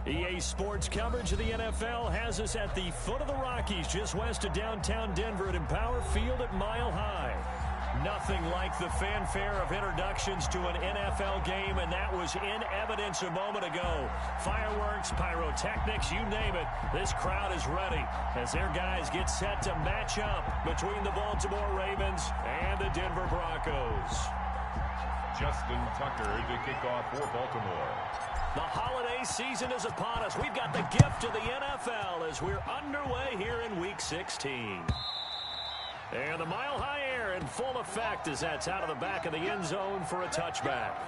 EA Sports coverage of the NFL has us at the foot of the Rockies, just west of downtown Denver at Empower Field at Mile High. Nothing like the fanfare of introductions to an NFL game, and that was in evidence a moment ago. Fireworks, pyrotechnics, you name it. This crowd is ready as their guys get set to match up between the Baltimore Ravens and the Denver Broncos. Justin Tucker to kick off for Baltimore. The holiday season is upon us. We've got the gift of the NFL as we're underway here in Week 16. And the mile-high air in full effect as that's out of the back of the end zone for a touchback.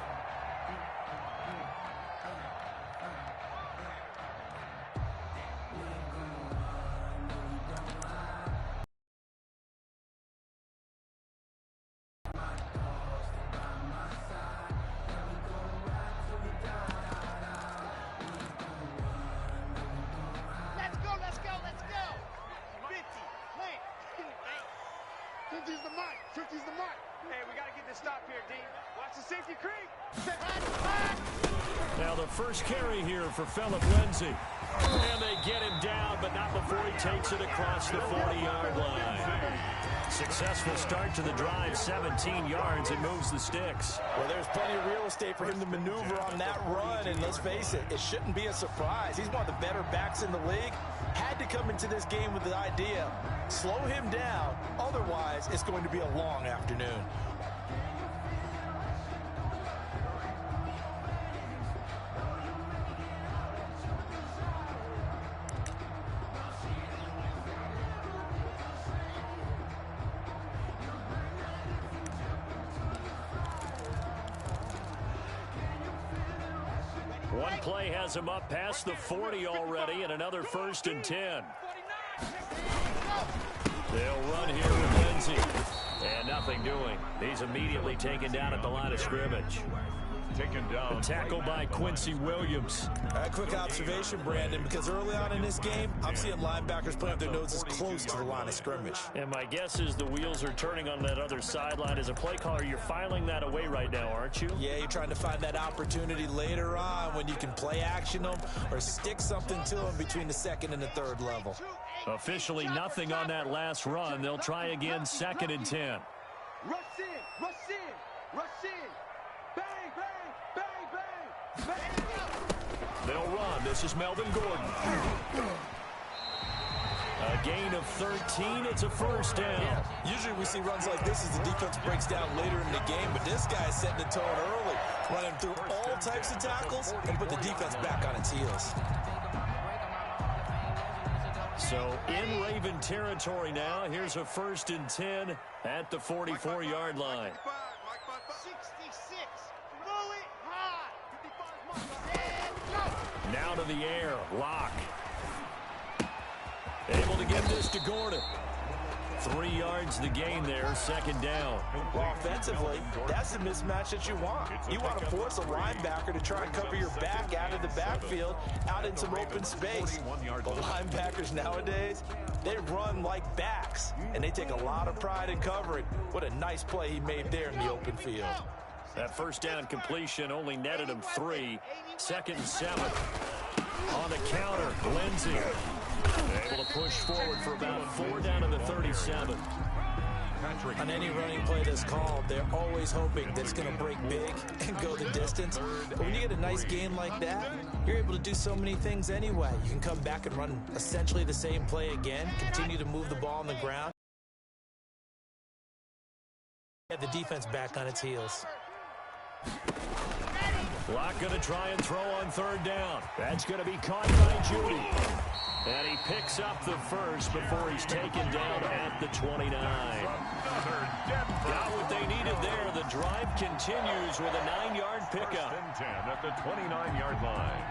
For Phillip Lindsay. And they get him down, but not before he takes it across the 40-yard line. Successful start to the drive, 17 yards, and moves the sticks. Well, there's plenty of real estate for him to maneuver on that run, and let's face it, it shouldn't be a surprise. He's one of the better backs in the league. Had to come into this game with the idea, slow him down, otherwise it's going to be a long afternoon. One play has him up past the 40 already, and another 1st and 10. They'll run here with Lindsay. And nothing doing. He's immediately taken down at the line of scrimmage. Taken down. A tackle by Quincy Williams. A quick observation, Brandon, because early on in this game, I'm seeing linebackers playing with their noses close to the line of scrimmage. And my guess is the wheels are turning on that other sideline. As a play caller, you're filing that away right now, aren't you? Yeah, you're trying to find that opportunity later on when you can play action them or stick something to them between the 2nd and the 3rd level. Officially nothing on that last run. They'll try again, 2nd and 10. Rush in, rush in, rush in. Bang, bang, bang, bang, bang. They'll run. This is Melvin Gordon. A gain of 13. It's a 1st down. Usually we see runs like this as the defense breaks down later in the game, but this guy is setting the tone early, running through all types of tackles and put the defense back on its heels. So in Raven territory now. Here's a 1st and 10 at the 44-yard line. 66. Throw it high. 55. Now to the air. Lock. Able to get this to Gordon. 3 yards the gain there, 2nd down. Well, offensively, that's the mismatch that you want. You want to force a linebacker to try and cover your back out of the backfield, out in some open space. But linebackers nowadays, they run like backs, and they take a lot of pride in covering. What a nice play he made there in the open field. That 1st down completion only netted him 3. 2nd and 7. On the counter, Lindsay. Able to push forward for about 4 down to the 37. On any running play that's called, they're always hoping that it's going to break big and go the distance. But when you get a nice gain like that, you're able to do so many things anyway. You can come back and run essentially the same play again, continue to move the ball on the ground. Get the defense back on its heels. Locke going to try and throw on 3rd down. That's going to be caught by Judy. And he picks up the 1st before he's taken down at the 29. Got what they needed there. The drive continues with a 9-yard pickup. 10 at the 29-yard line.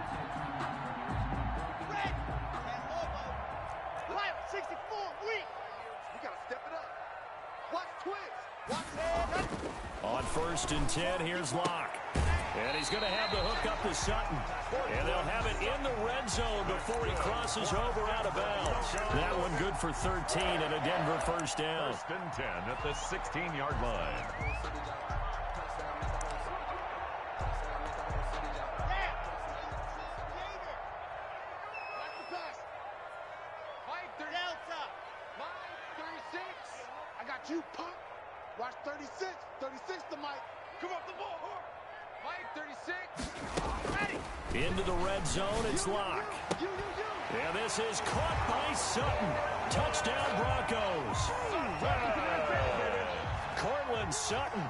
64 weak. We got to step it up. Watch twist. Watch head. On 1st and 10, here's Locke. And he's going to have the hook up to Sutton. And they'll have it in the red zone before he crosses over out of bounds. That one good for 13 and a Denver 1st down. 1st and 10 at the 16-yard line. you, punk. Watch 36. 36 to Mike. Come off the ball, hard. Mike, 36. Ready. Into the red zone, it's Locke. And this is caught by Sutton. Touchdown, Broncos. Cortland Sutton,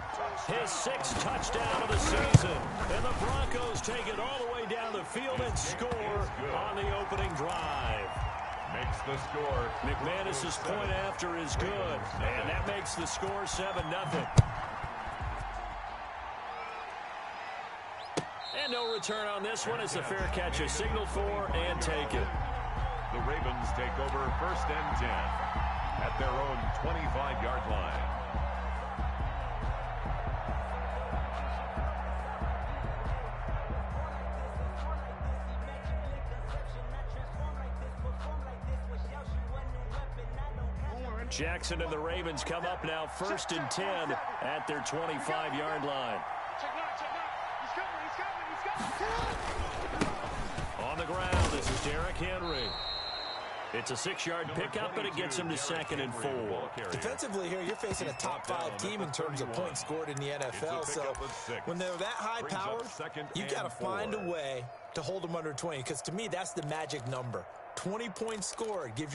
his 6th touchdown of the season. And the Broncos take it all the way down the field and score on the opening drive. Makes the score. McManus's point after is good. And that makes the score 7-0. And no return on this one as the fair catch is signaled for and taken. The Ravens take over 1st and 10 at their own 25-yard line. Jackson and the Ravens come up now 1st and 10 at their 25-yard line. On the ground, this is Derrick Henry. It's a 6-yard pickup, but it gets him to 2nd and 4. Defensively here, you're facing a top 5 team in terms of points scored in the NFL. So when they're that high-powered, you got to find a way to hold them under 20. Because to me, that's the magic number. 20 points scored, you give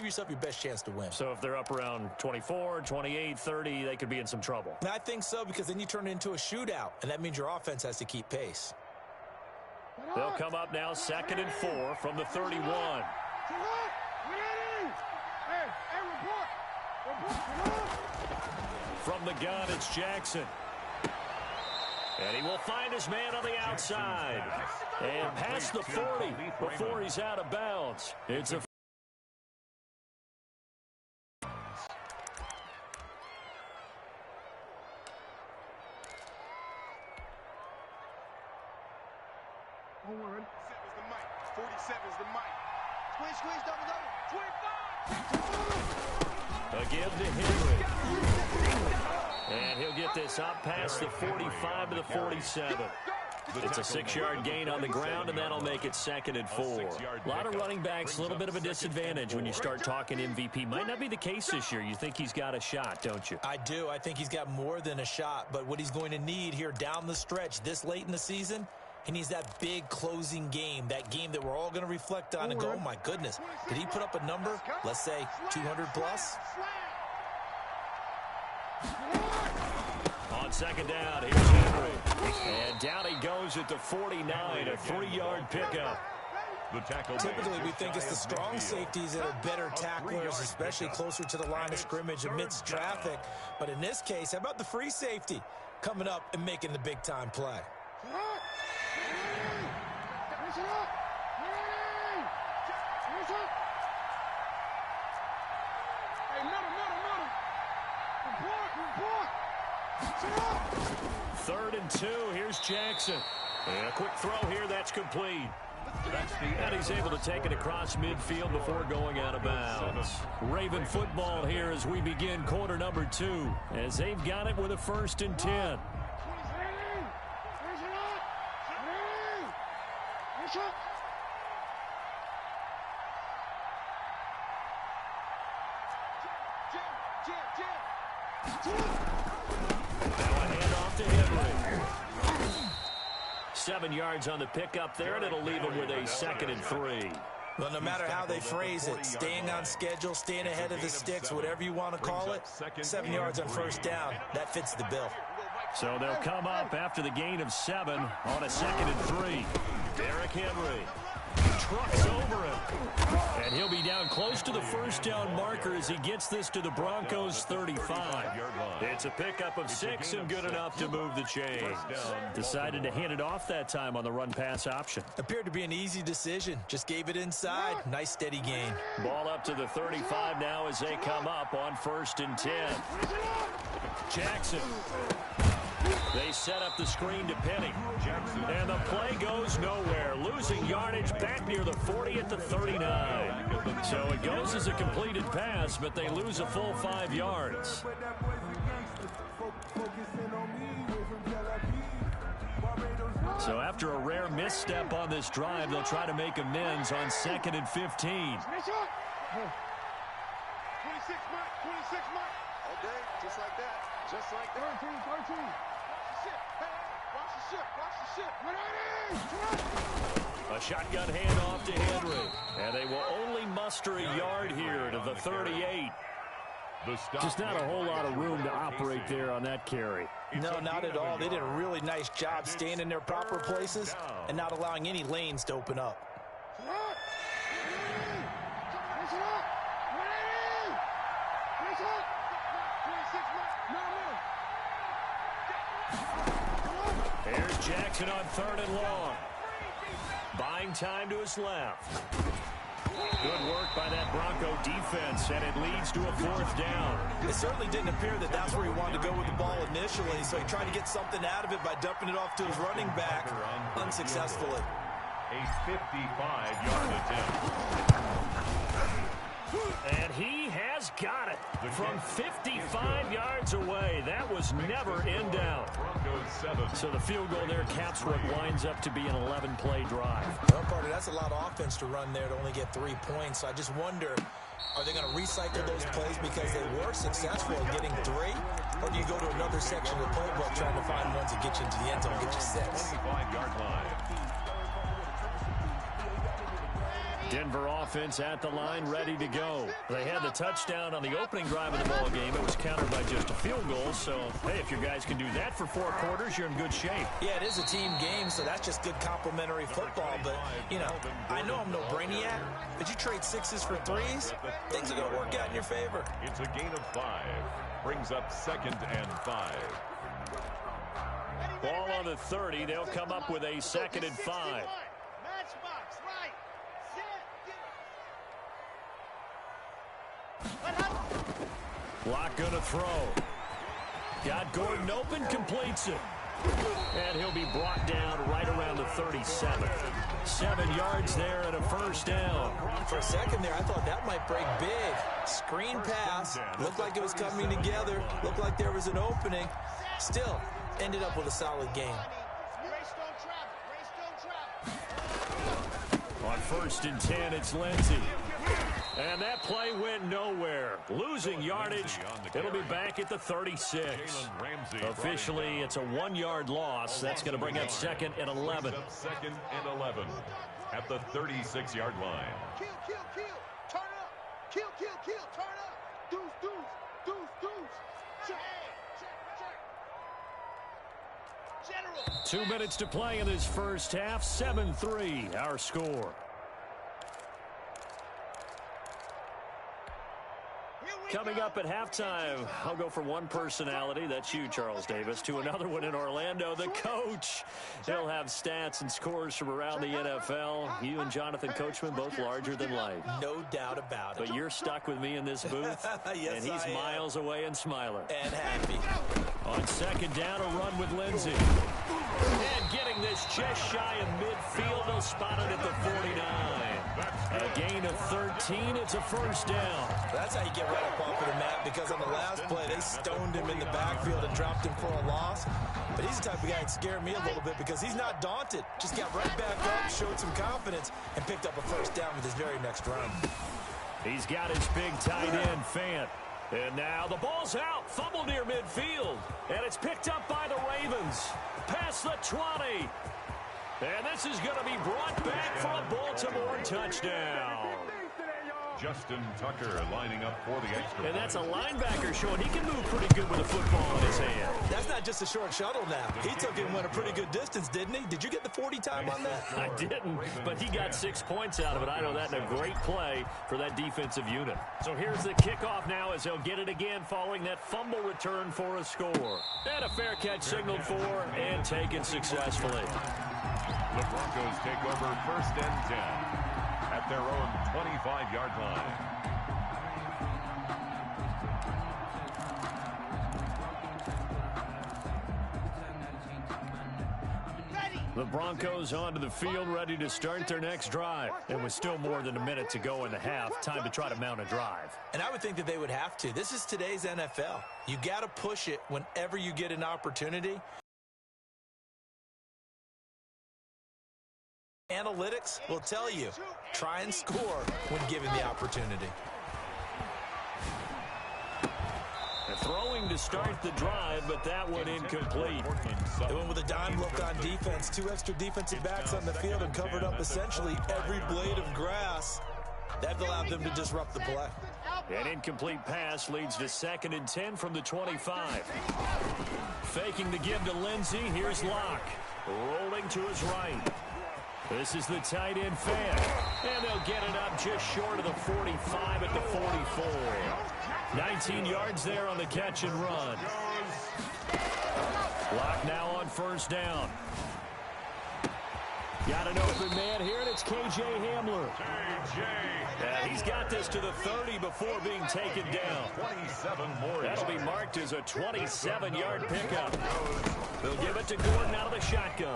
yourself your best chance to win. So if they're up around 24, 28, 30, they could be in some trouble. I think so, because then you turn it into a shootout, and that means your offense has to keep pace. They'll come up now 2nd and 4 from the 31. From the gun, it's Jackson. And he will find his man on the outside. And past the 40 before he's out of bounds. It's a Forward. 47's the mic. Squeeze, double. 25. a give to Henry. And he'll get this up past the 45 to the 47. It's a 6-yard gain on the ground, and that'll make it 2nd and 4. A lot of running backs, a little bit of a disadvantage when you start talking MVP. Might not be the case this year. You think he's got a shot, don't you? I do. I think he's got more than a shot, but what he's going to need here down the stretch this late in the season, he needs that big closing game, that game that we're all going to reflect on and go, oh, my goodness, did he put up a number, let's say 200 plus? On 2nd down, here's Henry. And down he goes at the 49, a 3-yard pickup. Typically, we think it's the strong safeties that are better tacklers, especially closer to the line of scrimmage amidst traffic. But in this case, how about the free safety coming up and making the big-time play? Third and 2, here's Jackson. And a quick throw here, that's complete. And he's able to take it across midfield before going out of bounds. Raven football here as we begin quarter number 2, as they've got it with a 1st and 10. Now a handoff to Henry. 7 yards on the pickup there, and it'll leave him with a 2nd and 3. Well, no matter how they phrase it, staying on schedule, staying ahead of the sticks, whatever you want to call it, 7 yards on 1st down, that fits the bill. So they'll come up after the gain of 7 on a 2nd and 3. Derrick Henry trucks over him. And he'll be down close to the 1st down marker as he gets this to the Broncos 35. It's a pickup of 6 and good enough to move the chains. Decided to hand it off that time on the run-pass option. Appeared to be an easy decision. Just gave it inside. Nice steady gain. Ball up to the 35 now as they come up on 1st and 10. Jackson. They set up the screen to Penny. And the play goes nowhere. Losing yardage back near the 40 at the 39. So it goes as a completed pass, but they lose a full 5 yards. So after a rare misstep on this drive, they'll try to make amends on 2nd and 15. 26 mark, 26 mark. Okay, just like that. Just like that. 13. Watch the ship. Hey, watch the ship. Watch the ship. A shotgun handoff to Henry. And they will only muster a yard here to the 38. Just not a whole lot of room to operate there on that carry. No, not at all. They did a really nice job staying in their proper places and not allowing any lanes to open up. Here's Jackson on 3rd and long. Buying time to his left. Good work by that Bronco defense, and it leads to a 4th down. It certainly didn't appear that that's where he wanted to go with the ball initially, so he tried to get something out of it by dumping it off to his running back unsuccessfully. A 55-yard attempt. And he has got it from 55 yards away. That was never in doubt. So the field goal there caps what winds up to be an 11-play drive. Well, Carter, that's a lot of offense to run there to only get 3 points. So I just wonder, are they going to recycle those plays because they were successful in getting 3? Or do you go to another section of the playbook trying to find ones that get you into the end zone and get you 6? 25-yard line. Denver offense at the line, ready to go. They had the touchdown on the opening drive of the ball game. It was countered by just a field goal. So, hey, if your guys can do that for 4 quarters, you're in good shape. Yeah, it is a team game, so that's just good complimentary football. But, you know, I know I'm no brainiac, but you trade 6s for 3s, things are going to work out in your favor. It's a gain of 5. Brings up 2nd and 5. Ball on the 30. They'll come up with a 2nd and 5. Lock gonna throw. Got Gordon open, completes it. And he'll be brought down right around the 37. 7 yards there and a 1st down. For a second there, I thought that might break big. Screen pass. Looked like it was coming together. Looked like there was an opening. Still, ended up with a solid game. On 1st and 10, it's Lindsey. And that play went nowhere. Losing yardage. It'll be back at the 36. Officially, it's a 1-yard loss. That's going to bring up 2nd and 11. 2nd and 11 at the 36-yard line. Kill. Turn up. Kill. Turn up. Deuce. Check. General. 2 minutes to play in this first half. 7-3, our score. Coming up at halftime, I'll go from one personality, that's you, Charles Davis, to another one in Orlando, the coach. He'll have stats and scores from around the NFL. You and Jonathan Coachman, both larger than life. No doubt about it. But you're stuck with me in this booth, Yes, and he's miles away and smiling. And happy. On 2nd down, a run with Lindsey. And getting this just shy of midfield, they'll spot it at the 49. A gain of 13, it's a 1st down. That's how you get right up off of the map, because on the last play, they stoned him in the backfield and dropped him for a loss. But he's the type of guy that scared me a little bit because he's not daunted. Just got right back up, showed some confidence, and picked up a 1st down with his very next run. He's got his big tight end, Fant. And now the ball's out, fumble near midfield. And it's picked up by the Ravens. Past the 20. And this is going to be brought back for a Baltimore touchdown. Justin Tucker lining up for the extra. And that's a linebacker showing he can move pretty good with a football in his hand. That's not just a short shuttle now. He took it and went a pretty good distance, didn't he? Did you get the 40 time on that? I didn't, but he got 6 points out of it. I know that in a great play for that defensive unit. So here's the kickoff now as they'll get it again following that fumble return for a score. And a fair catch signaled for and taken successfully. The Broncos take over 1st and 10 at their own 25-yard line. The Broncos onto the field, ready to start their next drive. And with still more than a minute to go in the half, time to try to mount a drive. And I would think that they would have to. This is today's NFL. You got to push it whenever you get an opportunity. Analytics will tell you, try and score when given the opportunity. The to start the drive, but that one incomplete. They went with a dime look on defense. 2 extra defensive backs on the field and covered up essentially every blade of grass. That allowed them to disrupt the play. An incomplete pass leads to 2nd and 10 from the 25. Faking the give to Lindsey. Here's Locke. Rolling to his right. This is the tight end fan. And they'll get it up just short of the 45 at the 44. 19 yards there on the catch and run. Locke now on 1st down. Got an open man here, and it's K.J. Hamler. He's got this to the 30 before being taken down. 27 more. That'll be marked as a 27-yard pickup. They'll give it to Gordon out of the shotgun.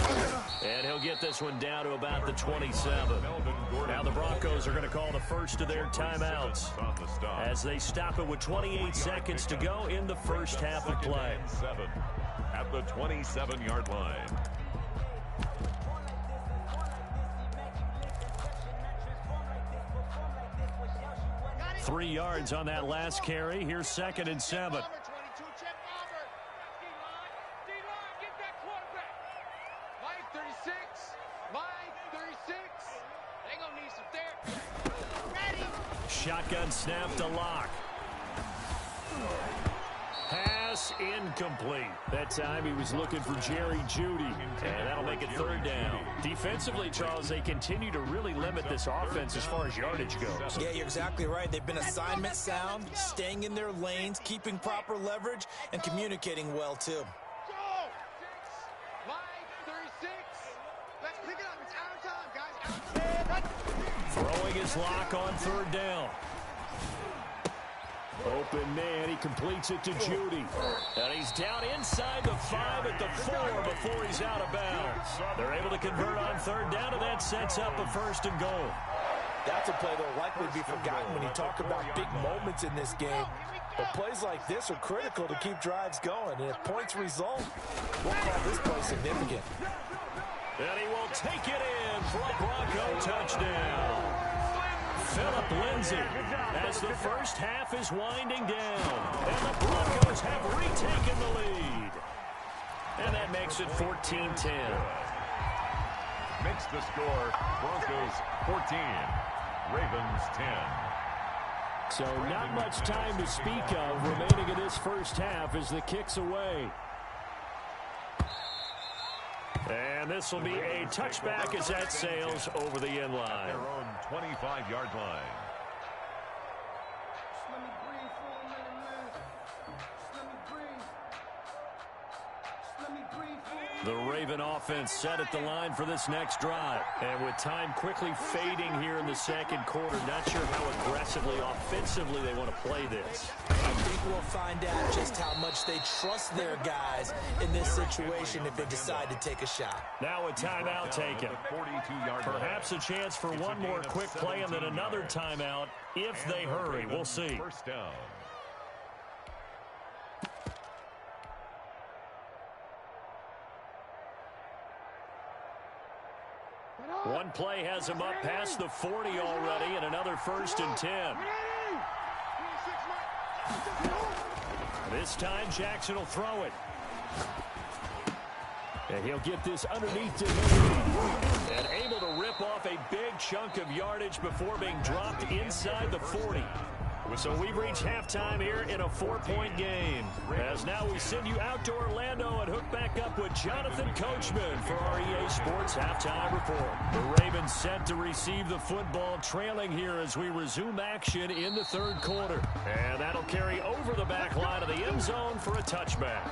And he'll get this one down to about the 27. Now the Broncos are going to call the first of their timeouts as they stop it with 28 seconds to go in the first half of play. At the 27-yard line. 3 yards on that last carry. Here's 2nd and 7. Shotgun snap to Locke. Pass incomplete. That time he was looking for Jerry Jeudy, and that'll make it 3rd down. Defensively, Charles, they continue to really limit this offense as far as yardage goes. Yeah, you're exactly right. They've been assignment sound, staying in their lanes, keeping proper leverage, and communicating well, too. Throwing his Locke on 3rd down. Open man, he completes it to Jeudy. And he's down inside the 5 at the 4 before he's out of bounds. They're able to convert on 3rd down, and that sets up a 1st and goal. That's a play that will likely be forgotten when you talk about big moments in this game. But plays like this are critical to keep drives going. And if points result, we'll call this play significant. And he will take it in for a Bronco touchdown. Phillip Lindsay as the first half is winding down. And the Broncos have retaken the lead. And that makes it 14-10. Makes the score Broncos 14, Ravens 10. So not much time to speak of remaining in this first half as the kick's away. And this will be a touchback as that sails over the end line. Their own 25-yard line. The Raven offense set at the line for this next drive. And with time quickly fading here in the 2nd quarter, not sure how aggressively, offensively they want to play this. I think we'll find out just how much they trust their guys in this situation if they decide to take a shot. Now a timeout taken. Perhaps a chance for one more quick play and then another timeout if they hurry. We'll see. 1st down. One play has him up past the 40 already, and another 1st and 10. This time Jackson will throw it. And he'll get this underneath to him. And able to rip off a big chunk of yardage before being dropped inside the 40. So we've reached halftime here in a 4-point game. As now we send you out to Orlando and hook back up with Jonathan Coachman for our EA Sports Halftime Report. The Ravens set to receive the football, trailing here as we resume action in the 3rd quarter. And that'll carry over the back line of the end zone for a touchback.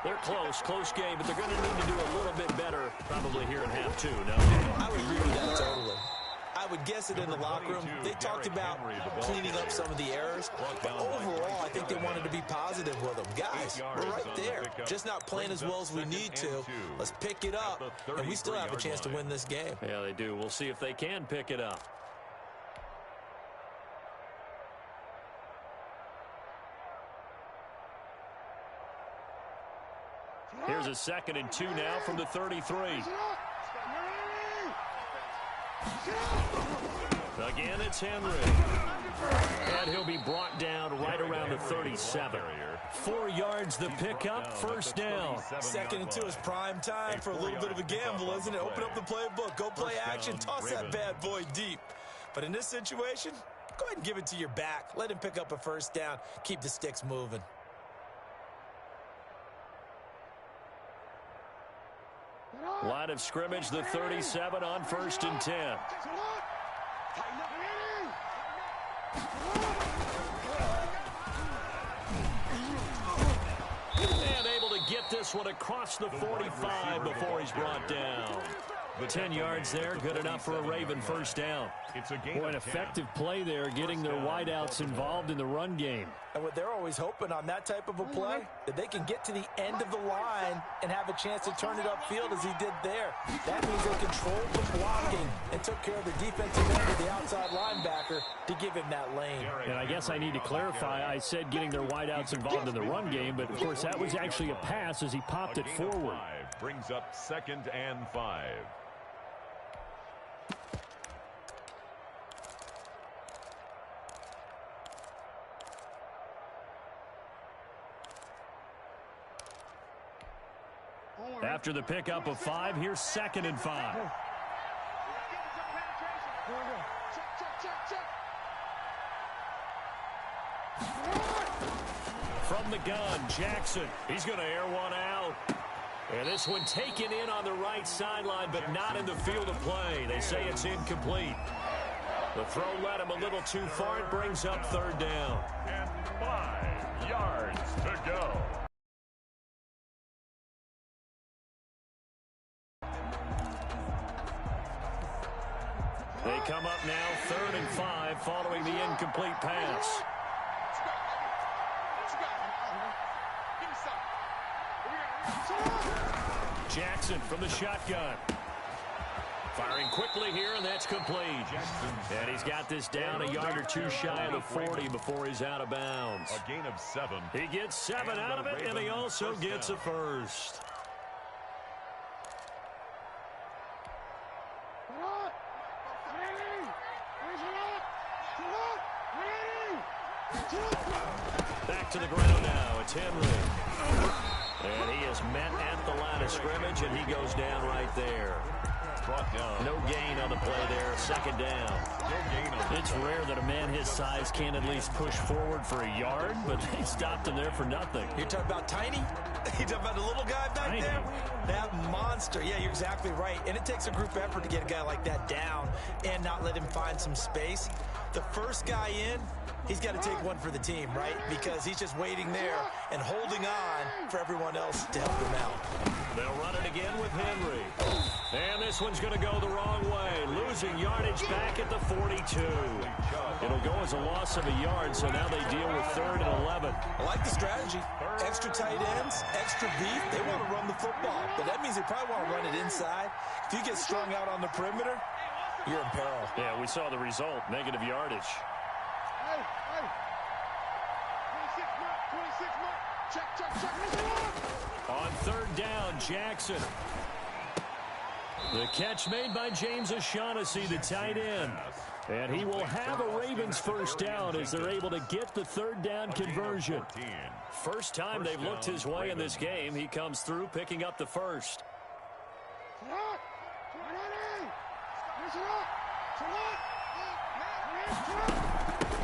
They're close game, but they're going to need to do a little bit better probably here in half 2, no? I would agree with that totally. I would guess that in the locker room, they talked about cleaning up some of the errors, but overall, I think they wanted to be positive with them. Guys, we're right there, just not playing as well as we need to. Let's pick it up, and we still have a chance to win this game. Yeah, they do. We'll see if they can pick it up. Here's a 2nd and 2 now from the 33. Again, it's Henry. And he'll be brought down right around the 37. 4 yards the pickup, first down. 2nd and 2 is prime time for a little bit of a gamble, isn't it? Open up the playbook, go play action, toss that bad boy deep. But in this situation, go ahead and give it to your back. Let him pick up a first down. Keep the sticks moving. Line of scrimmage, the 37 on 1st and 10. And able to get this one across the 45 before he's brought down. 10 yards there, good enough for a Raven first down. Boy, an effective play there, getting their wideouts involved in the run game. And what they're always hoping on that type of a play, that they can get to the end of the line and have a chance to turn it upfield as he did there. That means they controlled the blocking and took care of the defensive end of the outside linebacker to give him that lane. And I guess I need to clarify, I said getting their wideouts involved in the run game, but of course that was actually a pass as he popped it forward. Brings up 2nd and 5. After the pickup of 5, here's 2nd and 5. From the gun, Jackson. He's going to air one out. And this one taken in on the right sideline, but not in the field of play. They say it's incomplete. The throw led him a little too far. It brings up 3rd down. And 5 yards to go. They come up now 3rd and 5 following the incomplete pass. Jackson from the shotgun. Firing quickly here, and that's complete. And he's got this down a yard or 2 shy of the 40 before he's out of bounds. A gain of 7. He gets 7 out of it, and he also gets a first. Back to the ground now. It's Henry. And he is met at the line of scrimmage, and he goes down right there. No gain on the play there. 2nd down. It's rare that a man his size can't at least push forward for a yard, but he stopped him there for nothing. You're talking about tiny? You're talking about the little guy back there? That monster. Yeah, you're exactly right. And it takes a group effort to get a guy like that down and not let him find some space. The first guy in, he's got to take one for the team, right? Because he's just waiting there and holding on for everyone else to help him out. They'll run it again with Henry. And this one's going to go the wrong way. Losing yardage back at the 42. It'll go as a loss of a yard, so now they deal with 3rd and 11. I like the strategy. Extra tight ends, extra beef. They want to run the football, but that means they probably want to run it inside. If you get strung out on the perimeter, you're in peril. Yeah, we saw the result, negative yardage. Hey, hey. 26 mark. Check. On 3rd down, Jackson. The catch made by James O'Shaughnessy, the tight end. And he will have a Ravens first down as they're able to get the 3rd down conversion. First time they've looked his way in this game. He comes through picking up the first.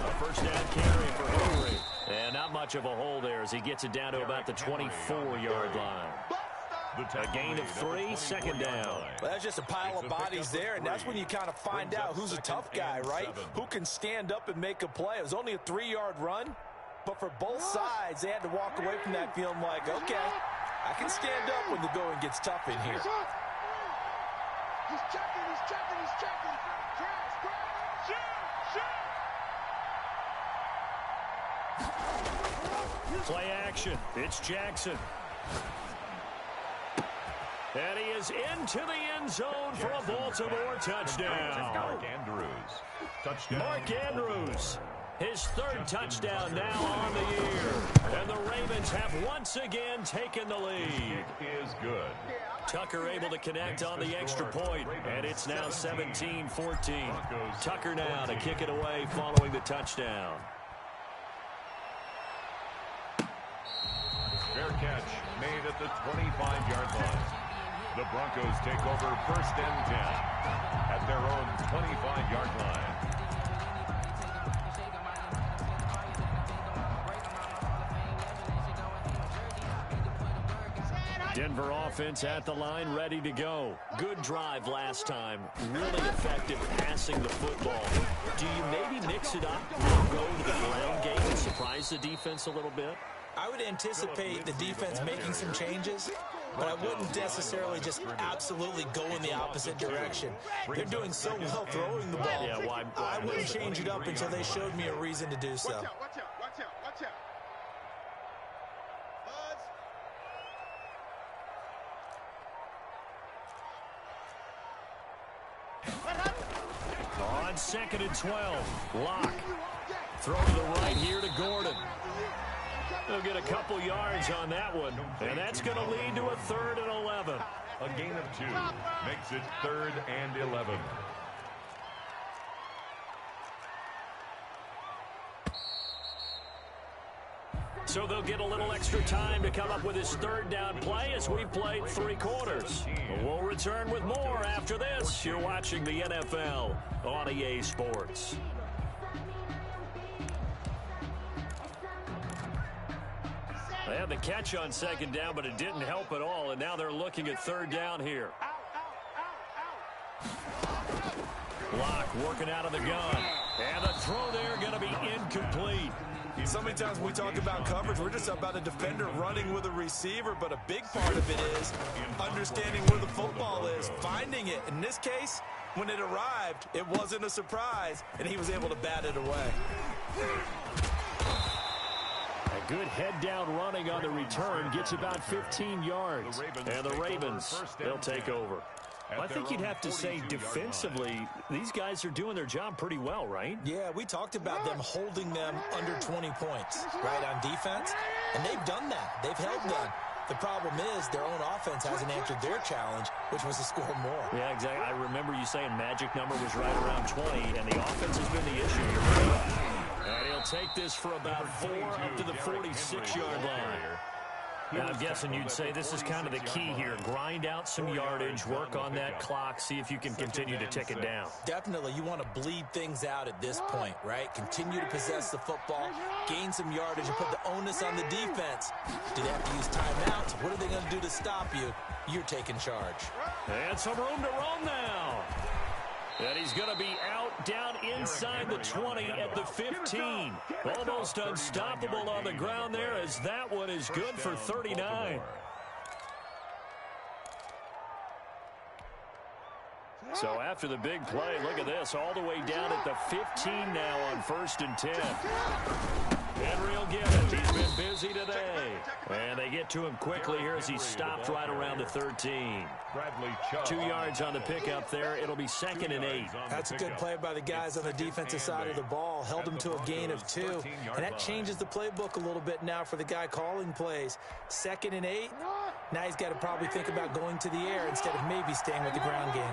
A first down carry for Henry. And not much of a hole there as he gets it down to about the 24-yard line. A gain of 3, 2nd down. Well, that's just a pile of bodies there, and that's when you kind of find out who's a tough guy, right? Who can stand up and make a play. It was only a 3-yard run, but for both sides, they had to walk away from that feeling like, okay, I can stand up when the going gets tough in here. He's checking. Play action. It's Jackson. And he is into the end zone for a Baltimore touchdown. Mark Andrews. Touchdown. Mark Andrews. His third touchdown now on the year. And the Ravens have once again taken the lead. Is good. Tucker able to connect on the extra point, and it's now 17-14. Tucker now to kick it away following the touchdown. Fair catch made at the 25-yard line. The Broncos take over 1st and 10 at their own 25-yard line. Denver offense at the line, ready to go. Good drive last time. Really effective passing the football. Do you maybe mix it up, go to the ground game and surprise the defense a little bit? I would anticipate the defense making some changes, but I wouldn't necessarily just absolutely go in the opposite direction. They're doing so well throwing the ball. Yeah, why I wouldn't change it up until they showed me a reason to do so. Watch out, watch out, watch out, watch out. On 2nd and 12, Locke. Throw to the right here to Gordon. They'll get a couple yards on that one, and that's going to lead to a 3rd and 11. A gain of 2 makes it 3rd and 11. So they'll get a little extra time to come up with his 3rd down play as we've played 3 quarters. We'll return with more after this. You're watching the NFL on EA Sports. They had the catch on 2nd down, but it didn't help at all, and now they're looking at 3rd down here. Locke working out of the gun, and the throw there going to be incomplete. So many times when we talk about coverage, we're just about a defender running with a receiver, but a big part of it is understanding where the football is, finding it. In this case, when it arrived, it wasn't a surprise, and he was able to bat it away. A good head-down running on the return gets about 15 yards. And the Ravens, they'll take over. Well, I think you'd have to say defensively, these guys are doing their job pretty well, right? Yeah, we talked about them holding them under 20 points, right, on defense. And they've done that. They've held them. The problem is their own offense hasn't answered their challenge, which was to score more. Yeah, exactly. I remember you saying magic number was right around 20, and the offense has been the issue here. And he'll take this for about 4 up to the 46-yard line. Now, I'm guessing you'd say this is kind of the key here. Grind out some yardage, work on that clock, see if you can continue to tick it down. Definitely. You want to bleed things out at this point, right? Continue to possess the football, gain some yardage, and put the onus on the defense. Do they have to use timeouts? What are they going to do to stop you? You're taking charge. And some room to roam now. And he's going to be out down inside the 20 at the 15. Almost unstoppable on the ground there as that one is good for 39. So after the big play, look at this, all the way down at the 15 now on 1st and 10. Henry will get it. He's been busy today. And they get to him quickly here as he stopped right around the 13. 2 yards on the pickup there. It'll be 2nd and 8. That's a good play by the guys on the defensive side of the ball. Held him to a gain of 2. And that changes the playbook a little bit now for the guy calling plays. 2nd and 8. Now he's got to probably think about going to the air instead of maybe staying with the ground game.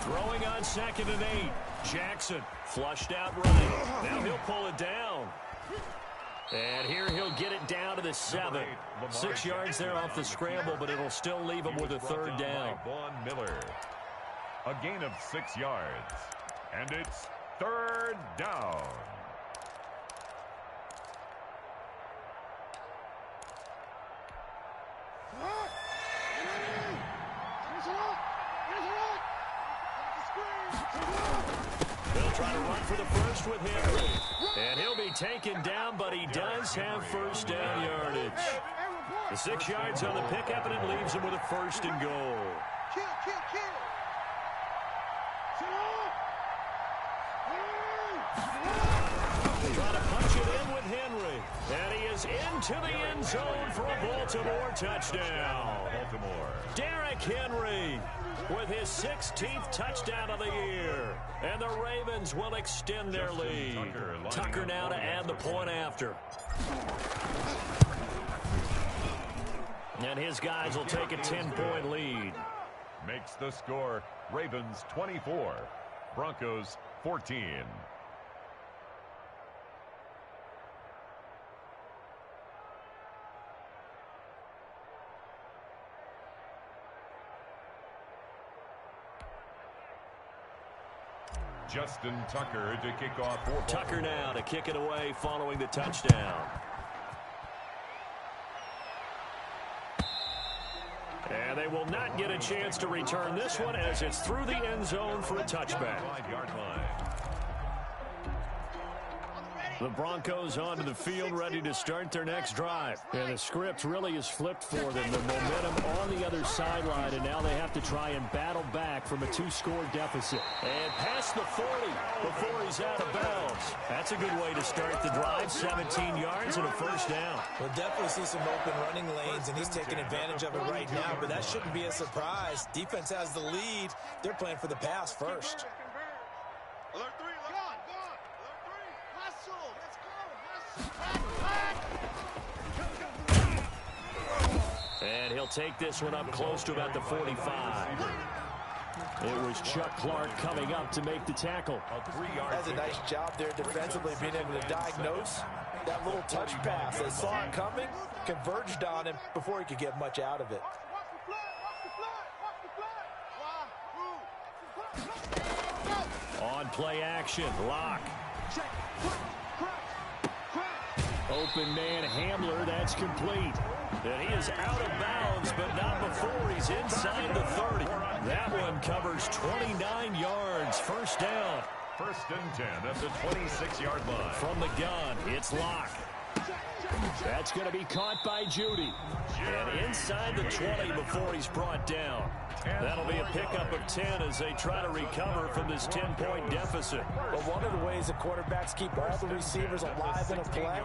Throwing on 2nd and 8. Jackson flushed out right. Now he'll pull it down. And here he'll get it down to the 7. 6 yards there off the scramble, but it'll still leave him with a 3rd down. Von Miller. A gain of 6 yards. And it's 3rd down. They'll try to run for the first with Henry. And he'll be taken down, but he does have 1st down yardage. The 6 yards on the pickup, and it leaves him with a 1st and goal. Kill. Trying to punch it in with Henry. And he is is into the end zone for a Baltimore touchdown. Baltimore. Derrick Henry with his 16th touchdown of the year. And the Ravens will extend their lead. Tucker now to add the point after. And his guys will take a 10-point lead. Makes the score Ravens 24, Broncos 14. Justin Tucker to kick off for Tucker now to kick it away following the touchdown. And they will not get a chance to return this one as it's through the end zone for a touchback. 5-yard line. The Broncos onto the field ready to start their next drive. And the script really is flipped for them. The momentum on the other sideline, and now they have to try and battle back from a 2-score deficit. And past the 40 before he's out of bounds. That's a good way to start the drive. 17 yards and a first down. We'll definitely see some open running lanes, and he's taking advantage of it right now, but that shouldn't be a surprise. Defense has the lead. They're playing for the pass first. Alert 3, go on. Alert 3, hustle, let's go, And he'll take this one up close to about the 45. It was Chuck Clark coming up to make the tackle. That's a nice job there defensively, being able to diagnose that little touch pass. They saw it coming, converged on him before he could get much out of it. On play action, Lock. Open man Hamler, that's complete. And he is out of bounds, but not before he's inside the 30. That one covers 29 yards. First down. First and 10 at the 26-yard line. From the gun, it's Lock. That's going to be caught by Judy. And inside the 20 before he's brought down. That'll be a pickup of 10 as they try to recover from this 10-point deficit. But one of the ways the quarterbacks keep all the receivers alive in a play,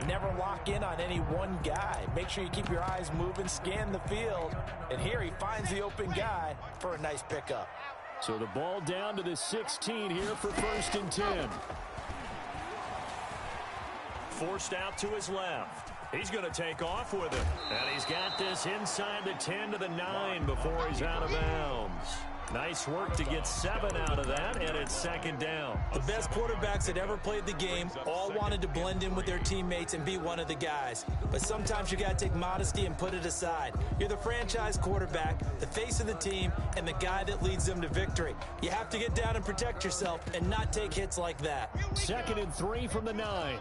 never lock in on any one guy. Make sure you keep your eyes moving, scan the field. And here he finds the open guy for a nice pickup. So the ball down to the 16 here for first and 10. Forced out to his left. He's going to take off with it. And he's got this inside the 10 to the 9 before he's out of bounds. Nice work to get 7 out of that, and it's second down. The best quarterbacks that ever played the game all wanted to blend in with their teammates and be one of the guys. But sometimes you got to take modesty and put it aside. You're the franchise quarterback, the face of the team, and the guy that leads them to victory. You have to get down and protect yourself and not take hits like that. Second and 3 from the 9.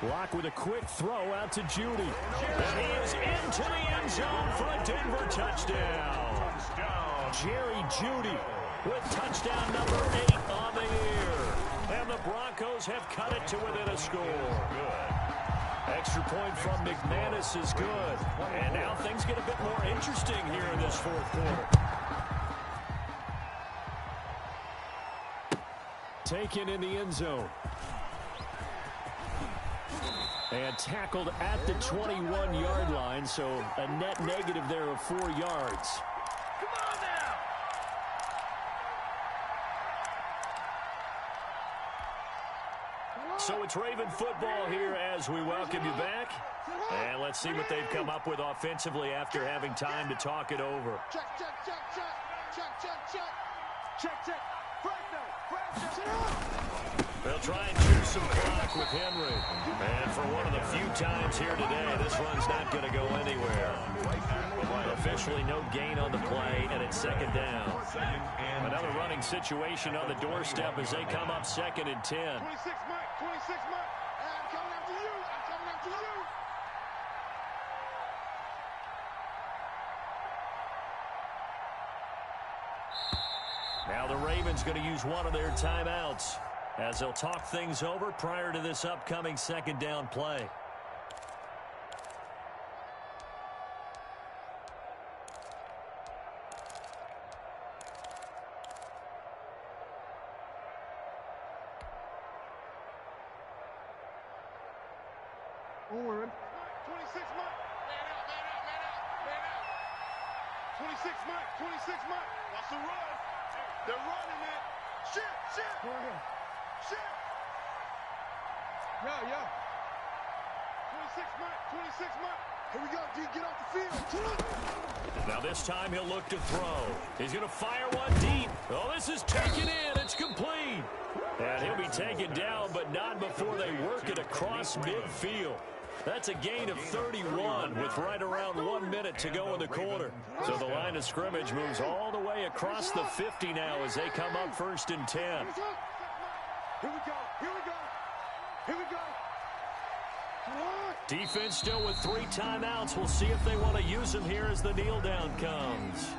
Lock with a quick throw out to Judy. And he is into the end zone for a Denver touchdown. Jerry Judy with touchdown number 8 on the year. And the Broncos have cut it to within a score. Extra point from McManus is good. And now things get a bit more interesting here in this fourth quarter. Taken in the end zone. And tackled at the 21-yard line, so a net negative there of 4 yards. Come on now! So it's Raven football here as we welcome you back. And let's see what they've come up with offensively after having time to talk it over. Check, check, check, check, check, check, check, check, check. They'll try and choose some clock with Henry. And for one of the few times here today, this run's not going to go anywhere. Officially no gain on the play, and it's second down. Another running situation on the doorstep as they come up second and 10. 26 Mike, 26 Mike. I'm coming after you. I'm coming after you. Now the Ravens going to use one of their timeouts as they'll talk things over prior to this upcoming second down play. Don't worry. 26 Mike. Man out, man out, man out, man out. 26 Mike, 26 Mike. Watch the run. They're running, man. Shit, shit. Go ahead. Shit. Yeah. 26 Mike, 26 Mike. Here we go, D, get off the field. Now this time he'll look to throw. He's going to fire one deep. Oh, this is taken in. It's complete. And he'll be taken down, but not before they work it across midfield. That's a gain of 31 with right around 1 minute to go in the quarter. So the line of scrimmage moves all the way across the 50 now as they come up 1st and 10. Here we go, here we go, here we go. Defense still with 3 timeouts. We'll see if they want to use them here as the kneel down comes.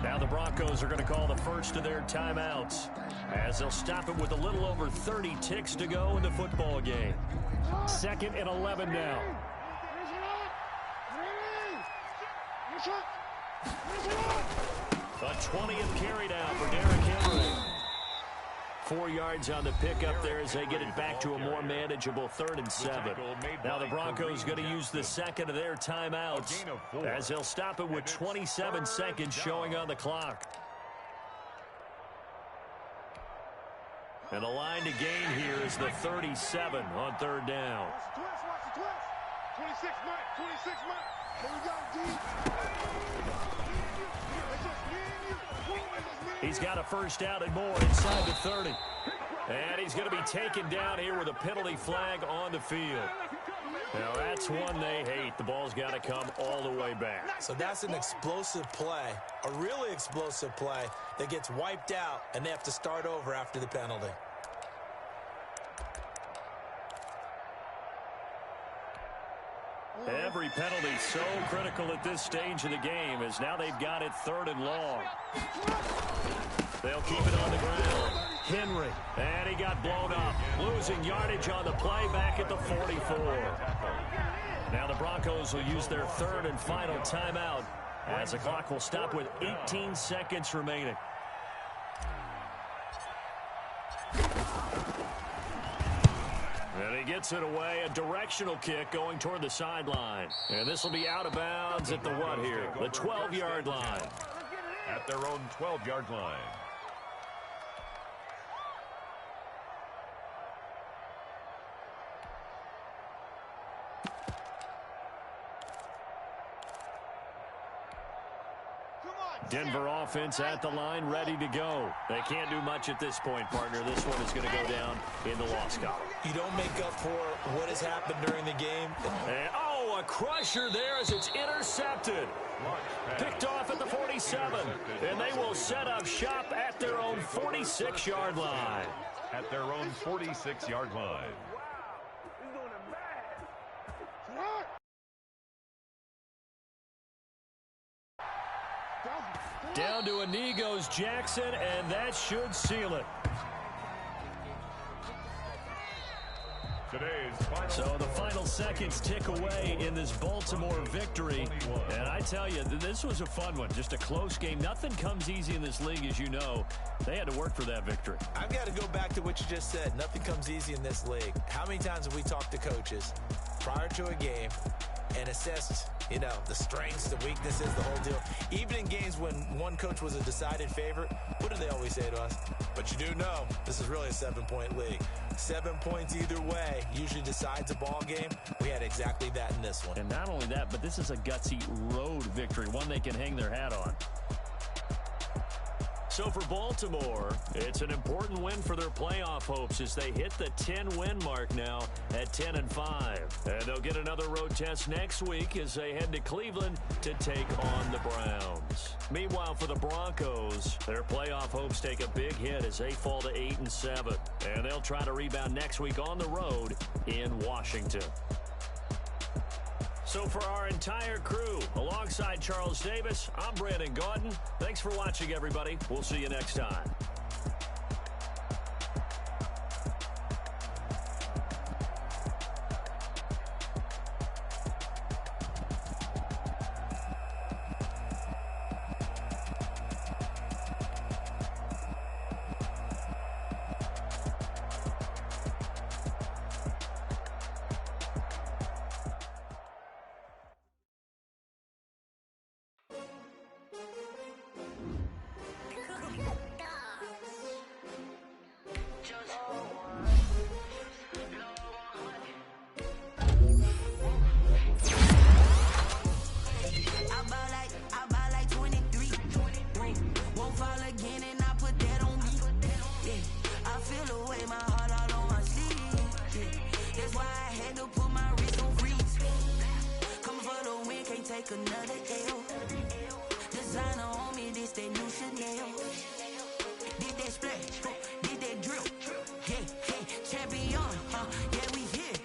Now the Broncos are going to call the first of their timeouts as they'll stop it with a little over 30 ticks to go in the football game. 2nd and 11 now. A 20th carry down for Derrick Henry. 4 yards on the pickup there as they get it back to a more manageable 3rd and 7. Now the Broncos going to use the second of their timeouts as they'll stop it with 27 seconds showing on the clock. And the line to gain here is the 37 on 3rd down. Watch the twist. 26 Mike, 26 Mike. Here we go, D. He's got a first down and more inside the 30. And he's going to be taken down here with a penalty flag on the field. Now, that's one they hate. The ball's got to come all the way back. So that's an explosive play, a really explosive play that gets wiped out, and they have to start over after the penalty. Every penalty so critical at this stage of the game as now they've got it 3rd and long. They'll keep it on the ground. Henry, and he got blown up. Losing yardage on the play back at the 44. Now the Broncos will use their 3rd and final timeout as the clock will stop with 18 seconds remaining. And he gets it away, a directional kick going toward the sideline. And this will be out of bounds at the what here? The 12-yard line. At their own 12-yard line. Denver offense at the line, ready to go. They can't do much at this point, partner. This one is going to go down in the loss column. You don't make up for what has happened during the game. And, a crusher there as it's intercepted. Picked off at the 47. And they will set up shop at their own 46-yard line. At their own 46-yard line. Down to a knee goes Jackson, and that should seal it. So the final seconds tick away in this Baltimore victory. And I tell you, this was a fun one. Just a close game. Nothing comes easy in this league, as you know. They had to work for that victory. I've got to go back to what you just said. Nothing comes easy in this league. How many times have we talked to coaches prior to a game and assessed, the strengths, the weaknesses, the whole deal? Even in games when one coach was a decided favorite, what do they always say to us? But you do know, this is really a 7-point league. 7 points either way usually decides a ball game. We had exactly that in this one. And not only that, but this is a gutsy road victory, one they can hang their hat on. So for Baltimore, it's an important win for their playoff hopes as they hit the 10-win mark now at 10-5. And they'll get another road test next week as they head to Cleveland to take on the Browns. Meanwhile, for the Broncos, their playoff hopes take a big hit as they fall to 8-7. And they'll try to rebound next week on the road in Washington. So for our entire crew, alongside Charles Davis, I'm Brandon Gaudin. Thanks for watching, everybody. We'll see you next time. take another L. Designer on me, this that new Chanel. Did that splash, did that drill. Yeah, champion, yeah, we here.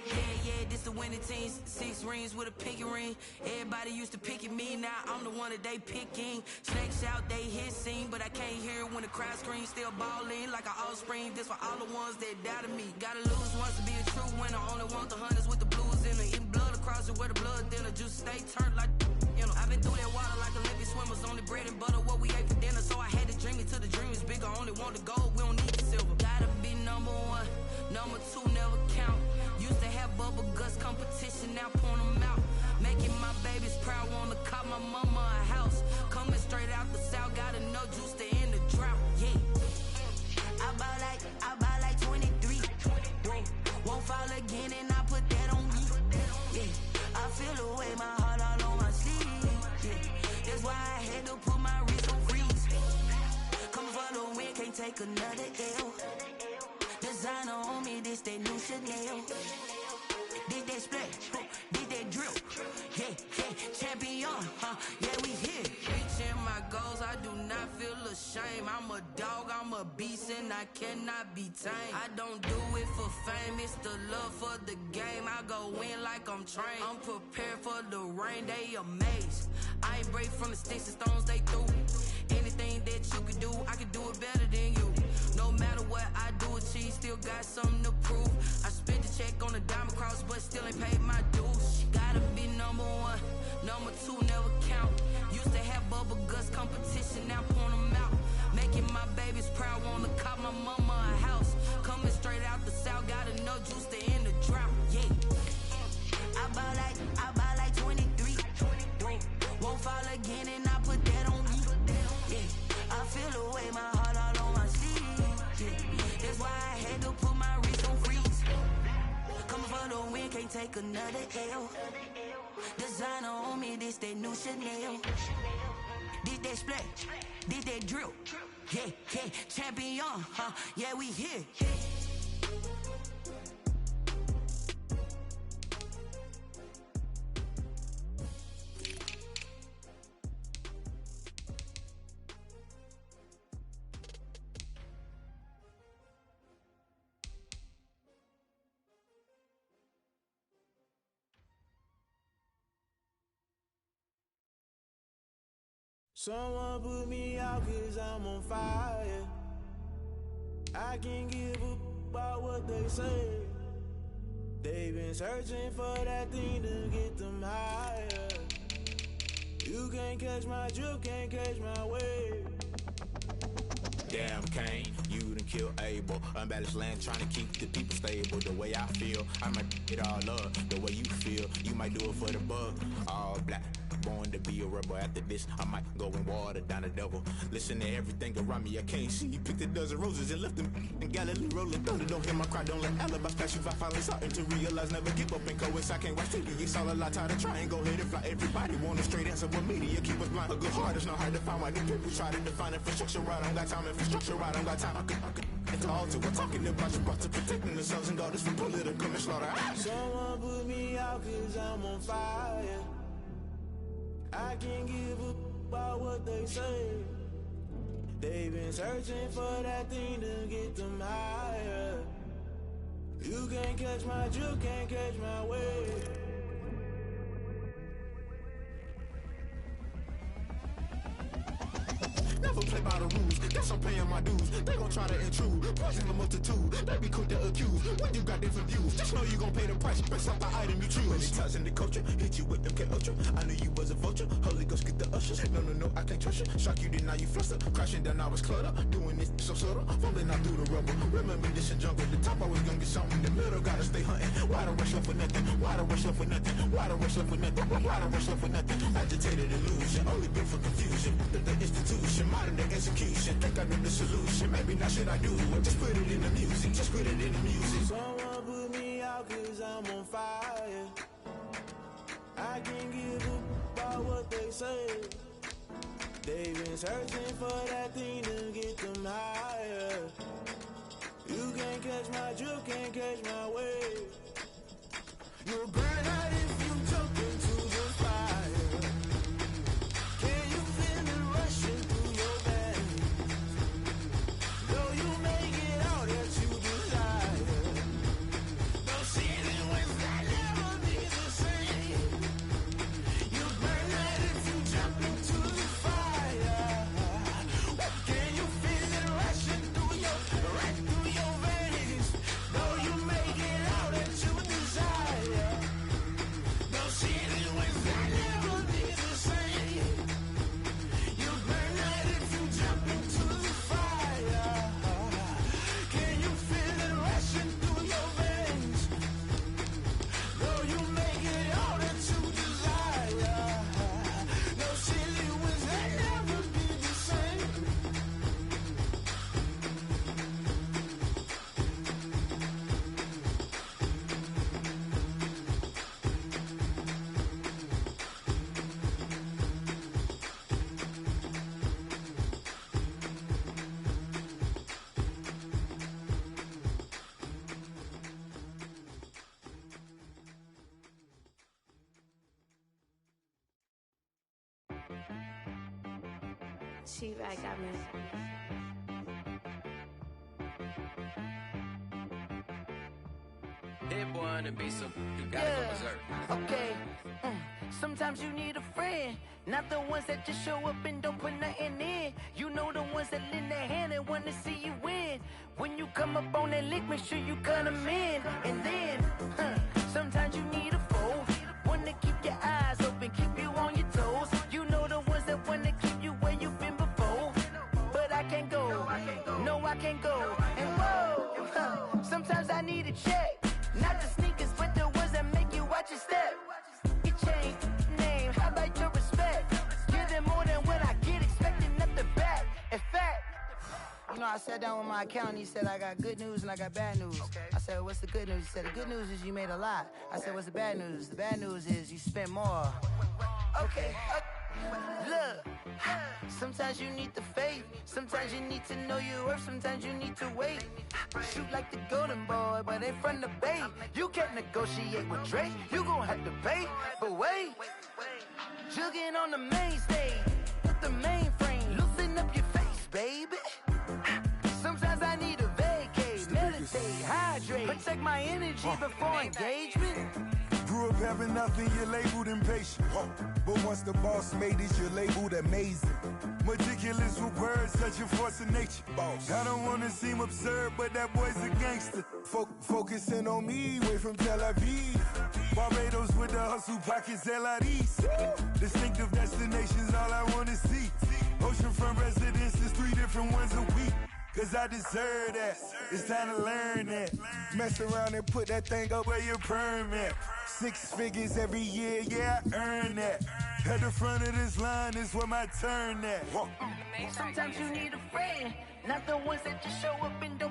Yeah, this the winning team. 6 rings with a pinky ring. Everybody used to pick at me, now I'm the one that they picking. Snakes out, they hit scene, but I can't hear it when the crowd screams. Still ballin' like an offspring. This for all the ones that doubted me. Gotta lose once to be a true winner. Only want the hunters with the blues in it. Eating blood across it where the blood thinner. Juice stay turned like, you know. I've been through that water like Olympic swimmers. Only bread and butter, what we ate for dinner. So I had to dream it till the dream is bigger. Only want the gold, we don't need the silver. Gotta be number 1, number 2 never count. Used to have bubble guts competition, now point them out. Making my babies proud, wanna cop my mama a house. Coming straight out the south, gotta know juice to end the drought. Yeah, I buy like 23. Whoa, won't fall again and I put that on me. Yeah, I feel the way, my heart all on my sleeve. Yeah, that's why I had to put my wrist on freeze. Come for the win, can't take another L. Designer on me, this that new Chanel. Did that splash, did that drill. Yeah, champion, yeah, we here. Reaching my goals, I do not feel ashamed. I'm a dog, I'm a beast, and I cannot be tamed. I don't do it for fame, it's the love for the game. I go in like I'm trained. I'm prepared for the rain, they amazed. I ain't break from the sticks and stones they threw. Anything that you can do, I can do it better than you. No matter what I do, achieve, still got something to prove. I spent the check on the diamond cross, but still ain't paid my dues. Gotta be number 1, number 2 never count. Used to have bubble guts competition, now point them out. Making my babies proud, wanna cop my mama a house. Coming straight out the south, gotta know juice to end the drought. Yeah, I buy like 23. Won't fall again and I put that on me. Yeah, I feel the way, my heart all on my sleeve. Yeah, that's why I had to put my wrist on freeze. Coming for the win, can't take another L. Designer on me, this that new Chanel. Did that splash, did that drill. Yeah, champion, yeah, we here. Someone put me out cause I'm on fire. I can't give up about what they say. They've been searching for that thing to get them higher. You can't catch my drip, can't catch my wave. Damn Kane, you done killed Abel. Unbalanced land trying to keep the people stable. The way I feel, I might it all up. The way you feel, you might do it for the bug. All black, born to be a rebel. After this, I might go and water down the devil. Listen to everything around me, I can't see. You picked a dozen roses and left them in Galilee rolling thunder. Don't hear my cry, don't let alibis pass you. I finally starting to realize, never give up and coincide. Can't watch TV, it's all a lot. Tired of trying, go ahead and fly. Everybody want a straight answer, but media keep us blind. A good heart is not hard to find. Why the people try to define infrastructure right? I don't got time, infrastructure right, I don't got time. I could at the altar, we're talking about you brought to protecting the sons and daughters from political slaughter. Someone put me out cause I'm on fire. I can't give up about what they say. They've been searching for that thing to get them higher. You can't catch my drip, can't catch my wave. Never play by the rules, guess I'm paying my dues. They gon' try to intrude, poison the multitude. They be quick to accuse, when you got different views. Just know you gon' pay the price, based off the item you choose. Many times in the culture, hit you with MK Ultra. I knew you was a vulture, Holy Ghost get the ushers. No, I can't trust you. Shock you, then now you fluster. Crashing down, I was cluttered. Doing this so subtle, falling out through the rubble. Remember this in jungle, the top I was gonna get something. The middle gotta stay hunting. Why the rush left for nothing? Why the rush left for nothing? Why the rush left for nothing? Why the rush left for nothing? Agitated illusion, only built for confusion. The institution, modern day execution. Think I know the solution. Maybe not should I do it? Just put it in the music. Just put it in the music. Someone put me out cause I'm on fire. I can't give up about what they say. They've been searching for that thing to get them higher. You can't catch my drip, can't catch my wave. You'll burn out if you jump into the fire. She-Bag got me. Hit one and be some, you gotta go berserk. Okay. Sometimes you need a friend, not the ones that just show up and don't put nothing in. You know the ones that lend their hand and want to see you win. When you come up on that lick, make sure you cut them in. And then, sometimes you need a foe, one to keep your eyes open, keep you on your toes. You know the ones that want to keep you where you've been before. But I can't go, no I can't go. And whoa, sometimes I need a check, not the sneakers, but the ones that make you watch your step. It changed name, how about your respect? Give them more than what I get, expecting nothing back. In fact, you know, I sat down with my accountant, he said I got good news and I got bad news. I said, what's the good news? He said, the good news is you made a lot. I said, what's the bad news? The bad news is you spent more. Okay, look, sometimes you need the faith, sometimes you need to know your worth, sometimes you need to wait. Shoot like the golden boy, but ain't from the bay. You can't negotiate with Drake, you gon' have to pay. But wait, jugging on the main stage, with the mainframe, loosen up your face, baby. Sometimes I need a vacate, meditate, hydrate, protect my energy before engagement. Grew up having nothing, you're labeled impatient. But once the boss made it, you're labeled amazing. Meticulous with words, such a force of nature. I don't wanna seem absurd, but that boy's a gangster. Focusing on me, way from Tel Aviv. Barbados with the hustle pockets, LIDs. Distinctive destinations, all I wanna see. Oceanfront residences, 3 different ones a week. Cause I deserve that, it's time to learn that. Mess around and put that thing up where your permit. 6 figures every year, yeah, I earn that. At the front of this line is where my turn at. Sometimes you need a friend, not the ones that just show up and don't